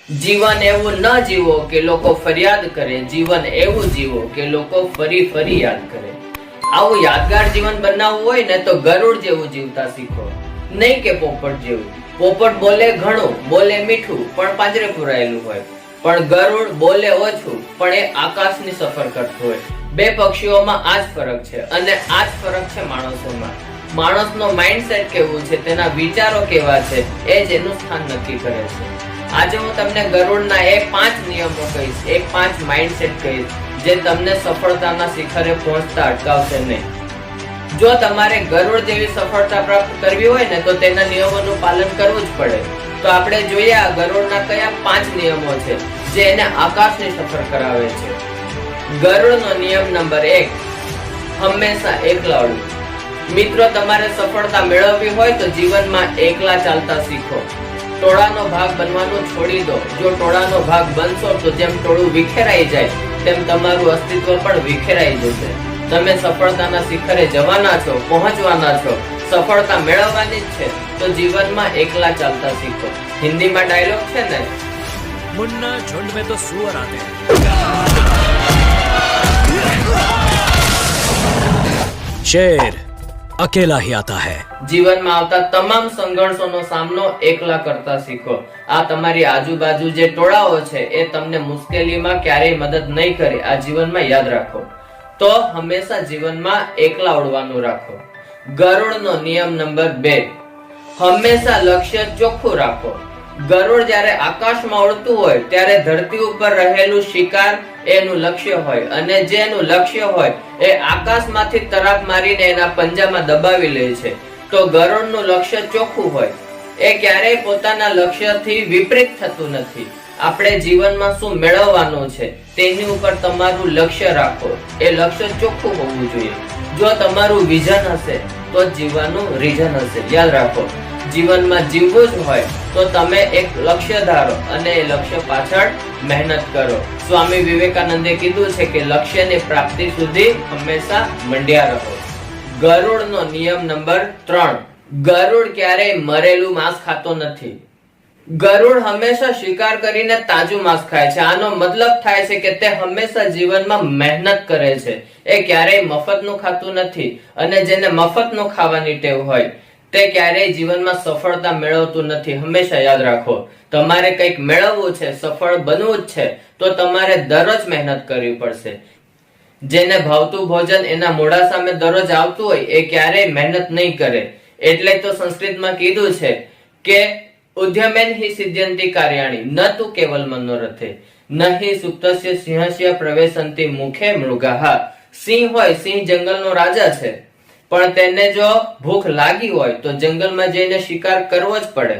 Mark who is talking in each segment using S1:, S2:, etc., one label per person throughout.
S1: જીવન એવું ન જીવો કે લોકો ફરિયાદ કરે, જીવન એવું જીવો કે લોકો ફરી ફરી યાદ કરે. આવું યાદગાર જીવન બનાવવું હોય ને તો ગરુડ જેવું જીવતા શીખો, નહીં કે પોપટ જેવું. પોપટ બોલે ઘણું, બોલે મીઠું, પણ પાંજરે પુરાયેલું હોય. પણ ગરુડ બોલે ઓછું, પણ એ આકાશની સફર કરતું હોય. બે પક્ષીઓમાં આ જ ફરક છે, અને આ જ ફરક છે માણસોમાં. માણસનો માઇન્ડસેટ કેવું છે, તેના વિચારો કેવા છે, એ જ એનું સ્થાન નક્કી કરે છે. આજે હું તમને ગરુડના એ 5 નિયમો કહીશ, એ 5 માઇન્ડસેટ કહીશ, જે તમને સફળતાના શિખરે પહોંચતા અટકાવશે નહીં. જો તમારે ગરુડ જેવી સફળતા પ્રાપ્ત કરવી હોય ને તો તેના નિયમોનું પાલન કરવું જ પડે. તો આપણે જોઈએ આ ગરુડના કયા 5 નિયમો છે જે એને આકાશની સફર કરાવે છે. ગરુડનો નિયમ નંબર 1, હંમેશા એકલા ઉડવું. મિત્રો, તમારે સફળતા મેળવવી હોય તો જીવનમાં એકલા ચાલતા શીખો. ટોળાનો ભાગ બનવાનું છોડી દો. જો ટોળાનો ભાગ બનશો તો જેમ ટોળું વિખેરાઈ જાય તેમ તમારું અસ્તિત્વ પણ વિખેરાઈ જશે. તમે સફળતાના શિખરે જવાના છો, પહોંચવાના છો, સફળતા મેળવવાની જ છે, તો જીવનમાં એકલા ચાલતા શીખો. હિન્દીમાં ડાયલોગ છે ને,
S2: मुन्ना झुंड में तो सुअर आते हैं. शेर अकेला ही आता है.
S1: જીવનમાં આવતા તમામ સંઘર્ષોનો સામનો એકલા કરતા શીખો. આ તમારી આજુબાજુ જે ટોળાઓ છે એ તમને મુશ્કેલીમાં ક્યારેય મદદ નહીં કરે. આ જીવનમાં યાદ રાખો. તો હંમેશા જીવનમાં એકલા ઉડવાનું રાખો. ગરુડનો નિયમ નંબર 2, હંમેશા લક્ષ્ય ચોખ્ખું રાખો. ગરુડ જ્યારે આકાશમાં ઉડતું હોય ત્યારે ધરતી ઉપર રહેલું શિકાર એનું લક્ષ્ય હોય, અને જે એનું લક્ષ્ય હોય એ આકાશમાંથી તરાપ મારીને એના પંજામાં દબાવી લે છે. તો ગરુડનું લક્ષ્ય ચોખ્ખું હોય, એ ક્યારેય પોતાના લક્ષ્યથી વિપરીત થતું નથી. આપણે જીવનમાં શું મેળવવાનું છે તેની ઉપર તમારું લક્ષ્ય રાખો. એ લક્ષ્ય ચોખ્ખું હોવું જોઈએ. જો તમારું વિઝન હશે તો જીવવાનું રીઝન હશે. યાદ રાખો, જીવનમાં જીવવું જ હોય તો તમે એક લક્ષ્ય ધારો અને એ લક્ષ્ય પાછળ મહેનત કરો. સ્વામી વિવેકાનંદે કીધું છે કે લક્ષ્યની પ્રાપ્તિ સુધી હંમેશા મંડ્યા રહો. ગરુડનો નિયમ નંબર 3, ગરુડ ક્યારેય મરેલું માંસ ખાતો નથી. ગરુડ હંમેશા શિકાર કરીને તાજું માંસ ખાય છે. આનો મતલબ થાય છે કે તે હંમેશા જીવનમાં મહેનત કરે છે. એ ક્યારેય મફતનું ખાતું નથી, અને જેને મફતનું ખાવાની ટેવ હોય તે ક્યારેય જીવનમાં સફળતા મેળવતું નથી. હંમેશા યાદ રાખો, તમારે કંઈક મેળવવું છે, સફળ બનવું જ છે, તો તમારે દરરોજ મહેનત કરવી પડશે. જેને ભાવતું ભોજન એના મોઢા સામે દરરોજ આવતું હોય એ ક્યારેય મહેનત નહીં કરે. એટલે તો સંસ્કૃતમાં કીધું છે કે ઉદ્યમેન હિ સિદ્ધ્યંતિ કાર્યાણી ન તુ કેવલ મનોરથે નહિ સુપ્તસ્ય સિંહસ્ય પ્રવેશંતિ મુખે મૃગાહ. સિંહ હોય, સિંહ જંગલનો રાજા છે, પણ તેને જો ભૂખ લાગી હોય તો જંગલમાં જઈને શિકાર કરવો જ પડે,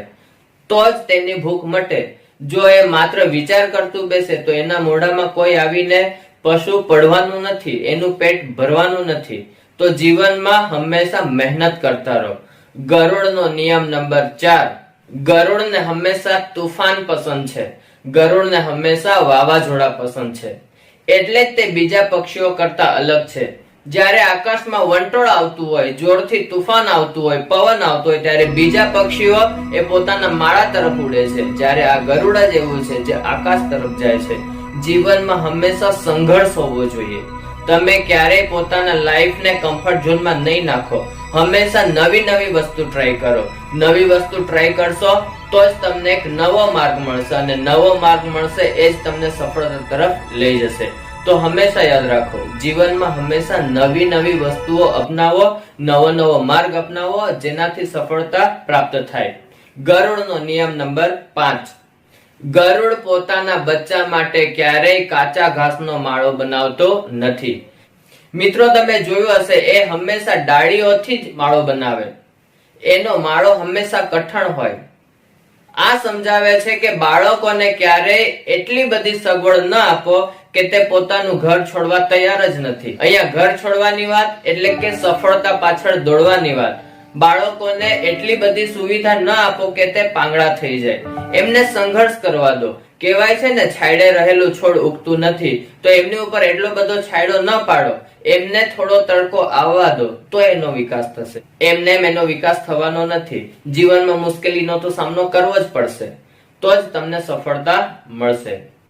S1: તો જ તેની ભૂખ મટે. જો એ માત્ર વિચાર કરતું બેસે તો એના મોઢામાં કોઈ આવીને પશુ પડવાનું નથી, એનું પેટ ભરવાનું નથી. તો જીવનમાં હંમેશા મહેનત કરતા રહો. ગરુડનો નિયમ નંબર 4, ગરુડને હંમેશા તુફાન પસંદ છે. ગરુડને હંમેશા વાવાઝોડા પસંદ છે. એટલે જ તે બીજા પક્ષીઓ કરતા અલગ છે. જ્યારે આકાશમાં વંટોળ આવતું હોય, જોરથી તુફાન આવતું હોય, પવન આવતો હોય, ત્યારે બીજા પક્ષીઓ એ પોતાના માળા તરફ ઉડે છે. જ્યારે આ ગરુડ જ એવું છે જે આકાશ તરફ જાય છે. જીવનમાં હંમેશા સંઘર્ષ હોવો જોઈએ. તમે ક્યારેય પોતાના લાઈફને કમ્ફર્ટ ઝોનમાં નહીં નાખો. હંમેશા નવી નવી વસ્તુ ટ્રાય કરો. નવી વસ્તુ ટ્રાય કરશો તો જ તમને એક નવો માર્ગ મળશે, અને નવો માર્ગ મળશે એ જ તમને સફળતા તરફ લઈ જશે. તો હંમેશા યાદ રાખો, જીવનમાં હંમેશા નવી નવી વસ્તુઓ અપનાવો, નવો નવો માર્ગ અપનાવો, જેનાથી સફળતા પ્રાપ્ત થાય. ગરુડનો નિયમ નંબર 5, ગરુડ પોતાના બચ્ચા માટે ક્યારેય કાચા ઘાસનો માળો બનાવતો નથી. મિત્રો, તમે જોયું હશે, એ હંમેશા ડાળીઓથી જ માળો બનાવે. એનો માળો હંમેશા કઠણ હોય. આ સમજાવે છે કે બાળકોને ક્યારેય એટલી બધી સગવડ ન આપો કે તે પોતાનું ઘર છોડવા તૈયાર જ નથી. અહીંયા ઘર છોડવાની વાત એટલે કે સફળતા પાછળ દોડવાની વાત. બાળકોને એટલી બધી સુવિધા ન આપો કે તે પાંગડા થઈ જાય. એમને સંઘર્ષ કરવા દો. કહેવાય છે ને, છાંયડે રહેલું છોડ ઉગતું નથી. તો એમની ઉપર એટલો બધો છાંયડો ન પાડો. એમને થોડો તડકો આવવા દો, તો એનો વિકાસ થશે. એમને એનો વિકાસ થવાનો નથી. જીવનમાં મુશ્કેલીનો તો સામનો કરવો જ પડશે. તો તો જ તમને સફળતા મળશે.